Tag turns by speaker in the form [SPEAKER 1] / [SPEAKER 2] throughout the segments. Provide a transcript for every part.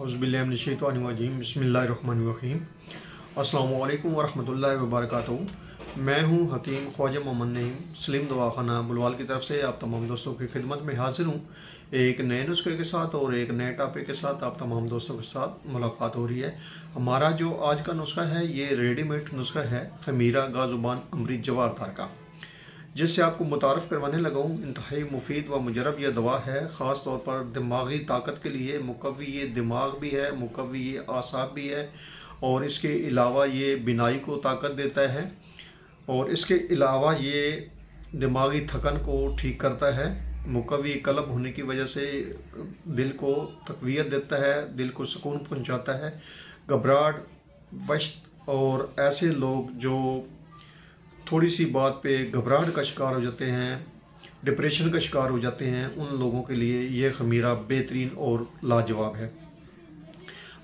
[SPEAKER 1] औज़ुबिल्लाहिमिनश्शैतानिर्रजीम बिस्मिल्लाहिर्रहमानिर्रहीम। अस्सलामु अलैकुम वरहमतुल्लाहि वबरकातुहू। मैं हूँ हकीम ख्वाजा मोहम्मद नईम सलीम दवाखाना बुलवाल की तरफ से आप तमाम दोस्तों की खिदमत में हाजिर हूँ। एक नए नुस्खे के साथ और एक नए टॉपिक के साथ आप तमाम दोस्तों के साथ मुलाकात हो रही है। हमारा जो आज का नुस्खा है ये रेडीमेड नुस्खा है खमीरा गाजुबान अमरी जवारदार का, जिससे आपको मुतारफ़ करवाने लगा हूँ। इंतहाई मुफीद व मुजरब यह दवा है, ख़ास तौर पर दिमागी ताकत के लिए। मुकव्वी ये दिमाग भी है, मुकव्वी ये आसाब भी है, और इसके अलावा ये बिनाई को ताकत देता है, और इसके अलावा ये दिमागी थकन को ठीक करता है। मुकव्वी कलब होने की वजह से दिल को तक़वियत देता है, दिल को सुकून पहुँचाता है। घबराहट, वश्त और ऐसे लोग जो थोड़ी सी बात पे घबराहट का शिकार हो जाते हैं, डिप्रेशन का शिकार हो जाते हैं, उन लोगों के लिए ये खमीरा बेहतरीन और लाजवाब है।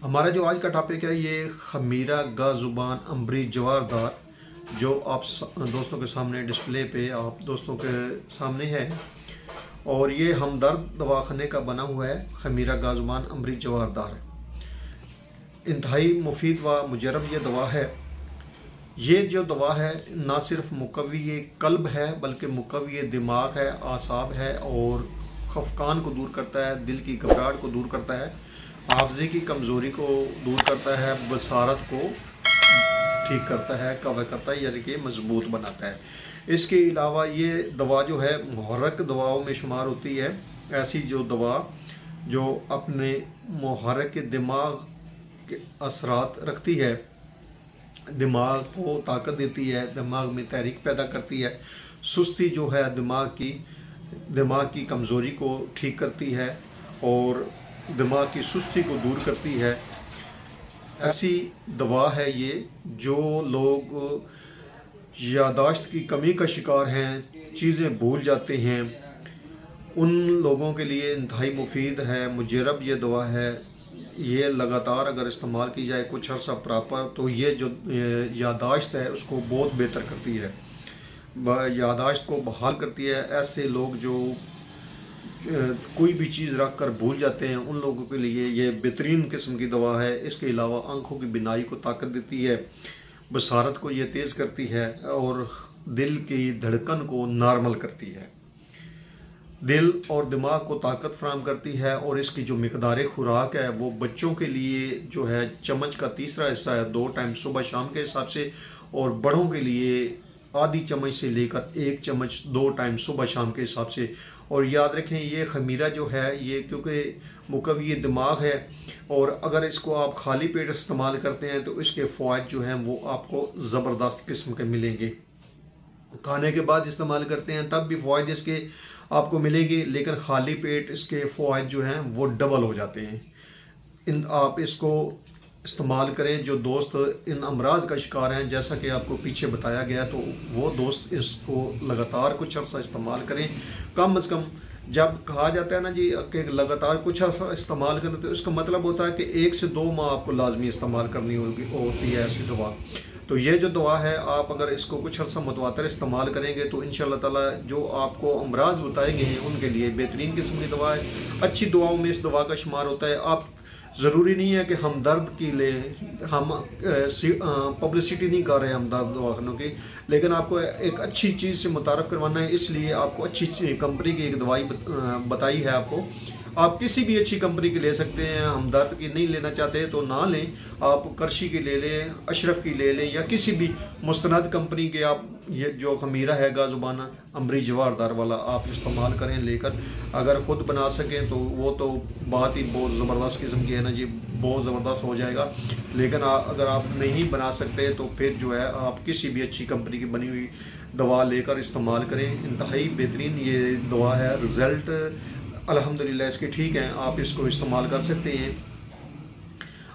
[SPEAKER 1] हमारा जो आज का टॉपिक है ये खमीरा गाजुबान अमरी जवारदार, जो आप दोस्तों के सामने डिस्प्ले पे आप दोस्तों के सामने है, और ये हमदर्द दवाखाने का बना हुआ है खमीरा गाजुबान अमरी जवारदार। इंतहाई मुफीद व मुजरब ये दवा है। ये जो दवा है ना सिर्फ मुकव्वी ये कल्ब है, बल्कि मुकव्वी ये दिमाग है, आसाब है, और खफकान को दूर करता है, दिल की घबराहट को दूर करता है, हाफ़ज़े की कमज़ोरी को दूर करता है, बसारत को ठीक करता है, कवर करता है, यानी कि मजबूत बनाता है। इसके अलावा ये दवा जो है मुहर्रक दवाओं में शुमार होती है। ऐसी जो दवा जो अपने मुहर्रक के दिमाग के असरात रखती है, दिमाग को ताकत देती है, दिमाग में तहरीक पैदा करती है, सुस्ती जो है दिमाग की कमज़ोरी को ठीक करती है और दिमाग की सुस्ती को दूर करती है। ऐसी दवा है ये। जो लोग यादाश्त की कमी का शिकार हैं, चीज़ें भूल जाते हैं, उन लोगों के लिए इंतहाई मुफीद है, मुजरब ये दवा है। ये लगातार अगर इस्तेमाल की जाए कुछ अर्सा प्रॉपर, तो ये जो यादाश्त है उसको बहुत बेहतर करती है, यादाश्त को बहाल करती है। ऐसे लोग जो कोई भी चीज़ रख कर भूल जाते हैं, उन लोगों के लिए ये बेहतरीन किस्म की दवा है। इसके अलावा आंखों की बिनाई को ताकत देती है, बसारत को ये तेज़ करती है, और दिल की धड़कन को नॉर्मल करती है, दिल और दिमाग को ताकत फराहम करती है। और इसकी जो मिकदार खुराक है वो बच्चों के लिए जो है चम्मच का तीसरा हिस्सा है 2 टाइम सुबह शाम के हिसाब से, और बड़ों के लिए आधी चम्मच से लेकर 1 चम्मच 2 टाइम सुबह शाम के हिसाब से। और याद रखें ये खमीरा जो है ये क्योंकि मुकव्वी दिमाग है, और अगर इसको आप खाली पेट इस्तेमाल करते हैं तो इसके फ़वाइद जो हैं वो आपको ज़बरदस्त किस्म के मिलेंगे। खाने के बाद इस्तेमाल करते हैं तब भी फ़वाइद इसके आपको मिलेंगे, लेकिन खाली पेट इसके फ़वाइद जो हैं वो डबल हो जाते हैं। आप इसको इस्तेमाल करें। जो दोस्त इन अमराज का शिकार हैं, जैसा कि आपको पीछे बताया गया, तो वो दोस्त इसको लगातार कुछ अर्सा इस्तेमाल करें। कम से कम जब कहा जाता है ना जी कि लगातार कुछ अर्सा इस्तेमाल करें, तो इसका मतलब होता है कि 1 से 2 माह आपको लाजमी इस्तेमाल करनी होती है ऐसी दवा। तो ये जो दवा है आप अगर इसको कुछ अर्सा मुतवातर इस्तेमाल करेंगे तो इंशाअल्लाह ताला जो आपको अमराज बताए गए हैं उनके लिए बेहतरीन किस्म की दवा है। अच्छी दवाओं में इस दवा का शुमार होता है। आप ज़रूरी नहीं है कि हम दर्द की लें, हम पब्लिसिटी नहीं कर रहे हैं हम दर्द दवाखानों की, लेकिन आपको एक अच्छी चीज़ से मुतारफ़ करवाना है, इसलिए आपको अच्छी कंपनी की एक दवाई बताई है आपको। आप किसी भी अच्छी कंपनी की ले सकते हैं। हम दर्द की नहीं लेना चाहते तो ना लें, आप करशी की ले लें, अशरफ की ले लें, या किसी भी मुस्तनद कंपनी के आप ये जो खमीरा है गाजुबान अमरी जवारदार वाला आप इस्तेमाल करें लेकर। अगर ख़ुद बना सकें तो वो तो बात ही बहुत ज़बरदस्त किस्म की है ना जी, बहुत ज़बरदस्त हो जाएगा। लेकिन अगर आप नहीं बना सकते तो फिर जो है आप किसी भी अच्छी कंपनी की बनी हुई दवा लेकर इस्तेमाल करें। इंतहाई बेहतरीन ये दवा है, रिज़ल्ट अल्हम्दुलिल्लाह इसके ठीक हैं, आप इसको इस्तेमाल कर सकते हैं।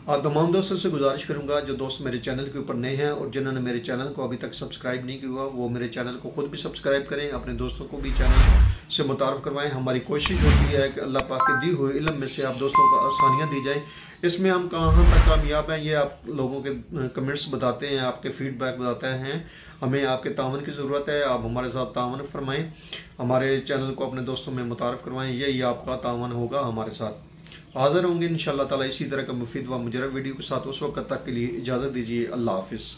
[SPEAKER 1] आप तमाम दोस्तों से गुजारिश करूंगा जो दोस्त मेरे चैनल के ऊपर नए हैं और जिन्होंने मेरे चैनल को अभी तक सब्सक्राइब नहीं किया वो मेरे चैनल को खुद भी सब्सक्राइब करें, अपने दोस्तों को भी चैनल से मुतारफ़ करवाएं। हमारी कोशिश होती है कि अल्लाह पाक के दी हुए इल्म में से आप दोस्तों को आसानियाँ दी जाए। इसमें हम कहाँ तक कामयाब हैं ये आप लोगों के कमेंट्स बताते हैं, आपके फीडबैक बताते हैं। हमें आपके तावन की ज़रूरत है, आप हमारे साथ तावन फरमाएं, हमारे चैनल को अपने दोस्तों में मुतारफ़ करवाएं, यही आपका तावन होगा हमारे साथ। हाज़िर होंगे इंशाअल्लाह ताला इसी तरह का मुफीद व मुजरब वीडियो के साथ। उस वक्त तक के लिए इजाज़त दीजिए। अल्लाह हाफिज़।